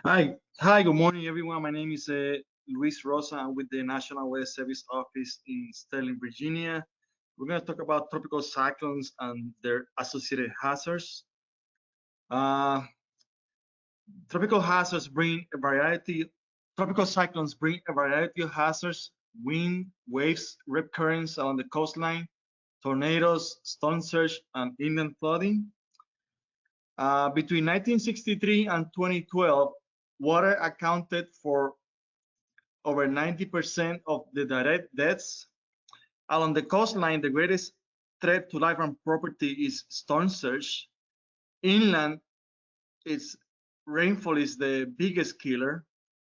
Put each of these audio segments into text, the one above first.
Good morning, everyone. My name is Luis Rosa. I'm with the National Weather Service Office in Sterling, Virginia. We're going to talk about tropical cyclones and their associated hazards. Uh, tropical hazards bring a variety. Tropical cyclones bring a variety of hazards: wind, waves, rip currents along the coastline, tornadoes, storm surge, and inland flooding. Between 1963 and 2012, water accounted for over 90% of the direct deaths. Along the coastline, the greatest threat to life and property is storm surge. Inland, its rainfall is the biggest killer,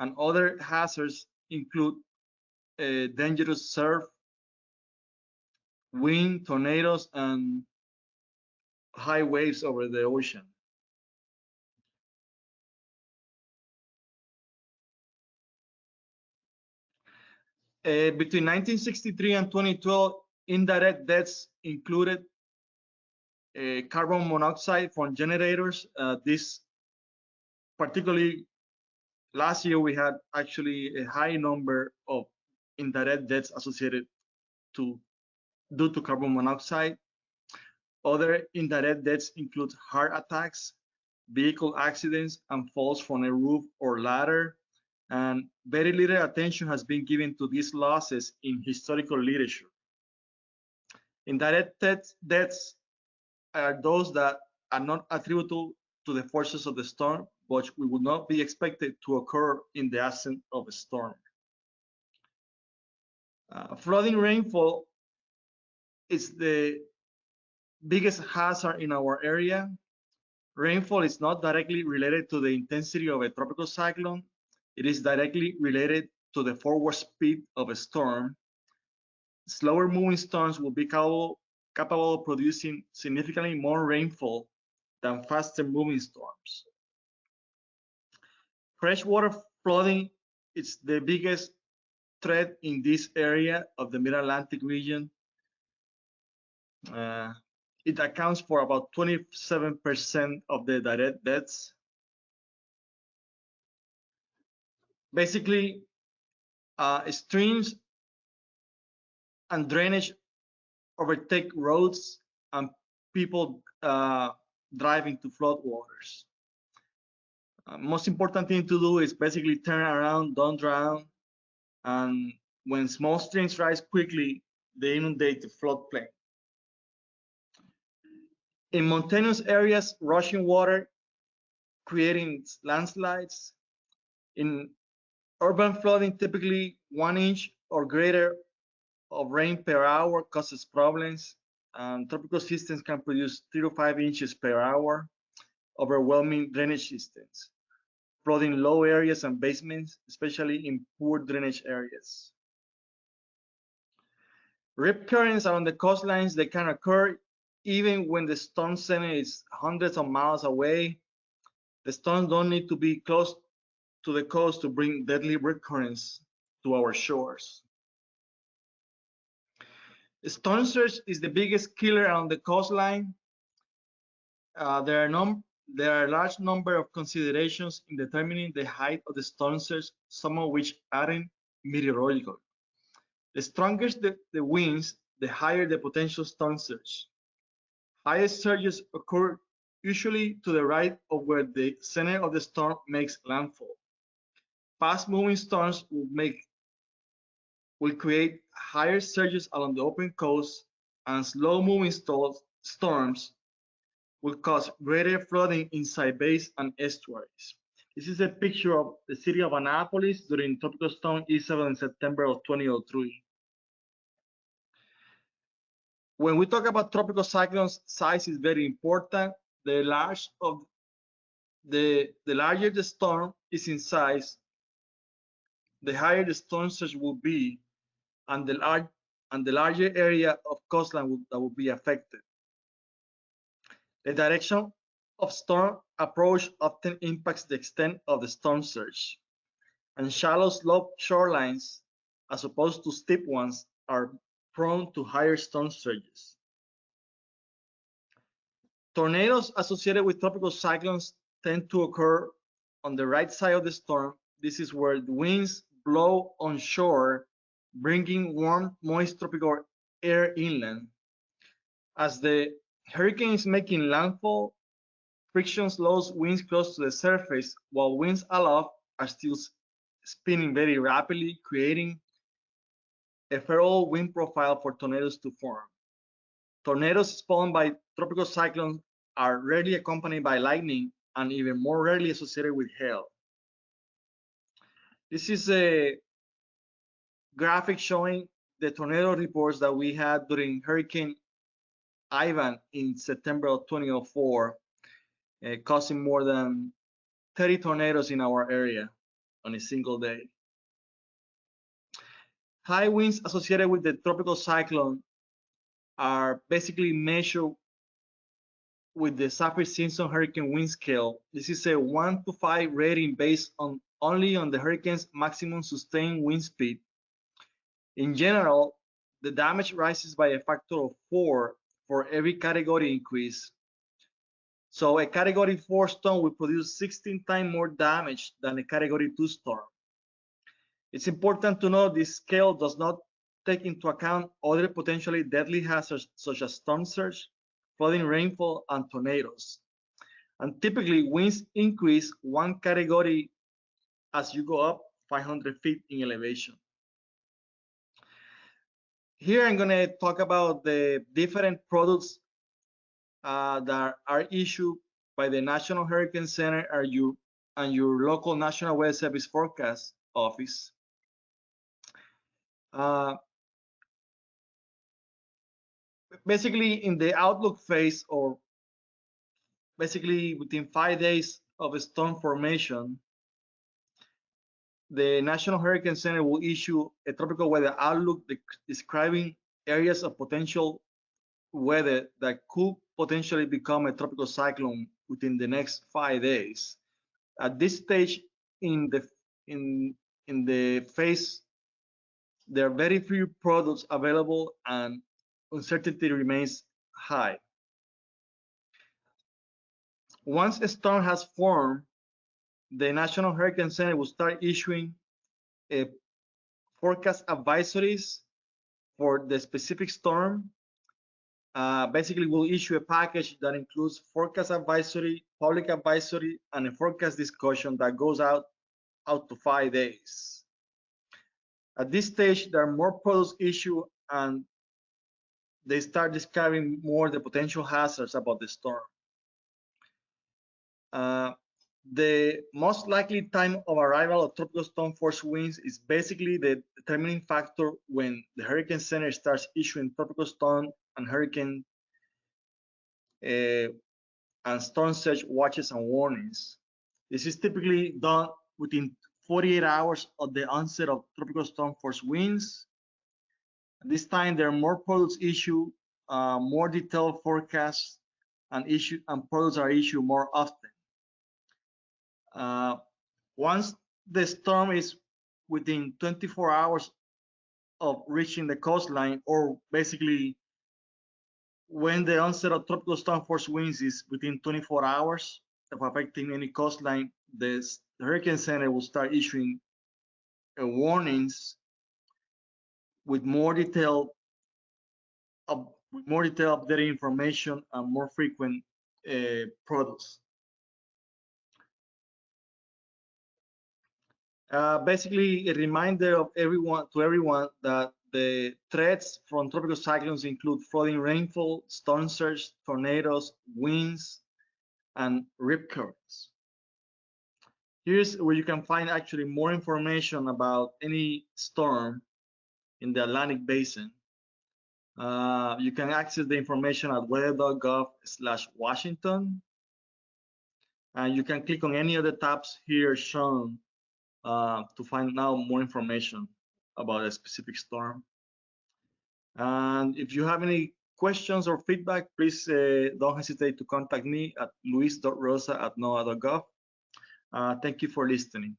and other hazards include dangerous surf, wind, tornadoes, and high waves over the ocean. Between 1963 and 2012, indirect deaths included carbon monoxide from generators. This particularly last year we had actually a high number of indirect deaths associated to due to carbon monoxide. Other indirect deaths include heart attacks, vehicle accidents, and falls from a roof or ladder. And very little attention has been given to these losses in historical literature. Indirect deaths are those that are not attributable to the forces of the storm, but we would not be expected to occur in the absence of a storm. Flooding rainfall is the biggest hazard in our area. Rainfall is not directly related to the intensity of a tropical cyclone. It is directly related to the forward speed of a storm. Slower moving storms will be capable of producing significantly more rainfall than faster moving storms. Freshwater flooding is the biggest threat in this area of the Mid-Atlantic region. It accounts for about 27% of the direct deaths. Basically, streams and drainage overtake roads and people drive into floodwaters. Most important thing to do is basically turn around, don't drown, and when small streams rise quickly, they inundate the floodplain. In mountainous areas, rushing water creating landslides. In urban flooding, typically 1 inch or greater of rain per hour causes problems. Tropical systems can produce 3 to 5 inches per hour, overwhelming drainage systems, flooding low areas and basements, especially in poor drainage areas. Rip currents along the coastlines, they can occur even when the storm center is hundreds of miles away. The storms don't need to be close to the coast to bring deadly rip currents to our shores. Storm surge is the biggest killer on the coastline. There are a large number of considerations in determining the height of the storm surge, some of which aren't meteorological. The stronger the winds, the higher the potential storm surge. Highest surges occur usually to the right of where the center of the storm makes landfall. Fast-moving storms will create higher surges along the open coast, and slow-moving storms will cause greater flooding inside bays and estuaries. This is a picture of the city of Annapolis during Tropical Storm Isabel in September of 2003. When we talk about tropical cyclones, size is very important. The larger the storm is in size, the higher the storm surge will be, and the larger area of coastline that will be affected. The direction of storm approach often impacts the extent of the storm surge, and shallow slope shorelines, as opposed to steep ones, are prone to higher storm surges. Tornadoes associated with tropical cyclones tend to occur on the right side of the storm, this is where the winds blow onshore, bringing warm, moist tropical air inland. As the hurricane is making landfall, friction slows winds close to the surface, while winds aloft are still spinning very rapidly, creating a favorable wind profile for tornadoes to form. Tornadoes spawned by tropical cyclones are rarely accompanied by lightning and even more rarely associated with hail. This is a graphic showing the tornado reports that we had during Hurricane Ivan in September of 2004, causing more than 30 tornadoes in our area on a single day. High winds associated with the tropical cyclone are basically measured with the Saffir-Simpson hurricane wind scale. This is a 1 to 5 rating based only on the hurricane's maximum sustained wind speed. In general, the damage rises by a factor of 4 for every category increase. So a category 4 storm will produce 16 times more damage than a category 2 storm. It's important to note this scale does not take into account other potentially deadly hazards such as storm surge, flooding rainfall, and tornadoes. And typically, winds increase one category as you go up 500 feet in elevation. Here I'm going to talk about the different products that are issued by the National Hurricane Center and your local National Weather Service Forecast Office. Basically, in the outlook phase, or basically within 5 days of a storm formation, the National Hurricane Center will issue a tropical weather outlook describing areas of potential weather that could potentially become a tropical cyclone within the next 5 days. At this stage in the phase, there are very few products available and uncertainty remains high. Once a storm has formed, the National Hurricane Center will start issuing forecast advisories for the specific storm. Basically, we'll issue a package that includes forecast advisory, public advisory, and a forecast discussion that goes out to 5 days. At this stage, there are more products issued and they start describing more the potential hazards about the storm. The most likely time of arrival of tropical storm force winds is basically the determining factor when the Hurricane Center starts issuing tropical storm and hurricane and storm surge watches and warnings. This is typically done within 48 hours of the onset of tropical storm force winds. This time, there are more products issued, more detailed forecasts, and products are issued more often. Once the storm is within 24 hours of reaching the coastline, or basically when the onset of tropical storm force winds is within 24 hours of affecting any coastline, the Hurricane Center will start issuing warnings with more detailed updated information and more frequent products. Basically, a reminder of everyone that the threats from tropical cyclones include flooding rainfall, storm surge, tornadoes, winds, and rip currents. Here's where you can find actually more information about any storm in the Atlantic Basin. You can access the information at weather.gov/Washington. And you can click on any of the tabs here shown to find out more information about a specific storm. And if you have any questions or feedback, please don't hesitate to contact me at luis.rosa@noaa.gov. Thank you for listening.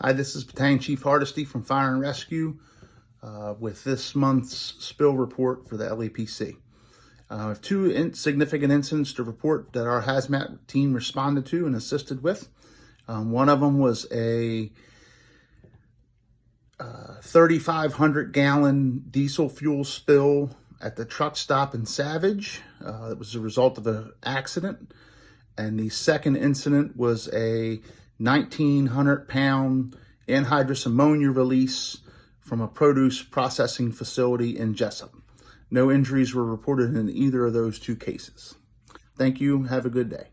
Hi, this is Battalion Chief Hardesty from Fire and Rescue with this month's spill report for the LEPC. Two significant incidents to report that our hazmat team responded to and assisted with. One of them was a 3,500 gallon diesel fuel spill at the truck stop in Savage. It was a result of an accident. And the second incident was a 1,900 pound anhydrous ammonia release from a produce processing facility in Jessup. No injuries were reported in either of those two cases. Thank you. Have a good day.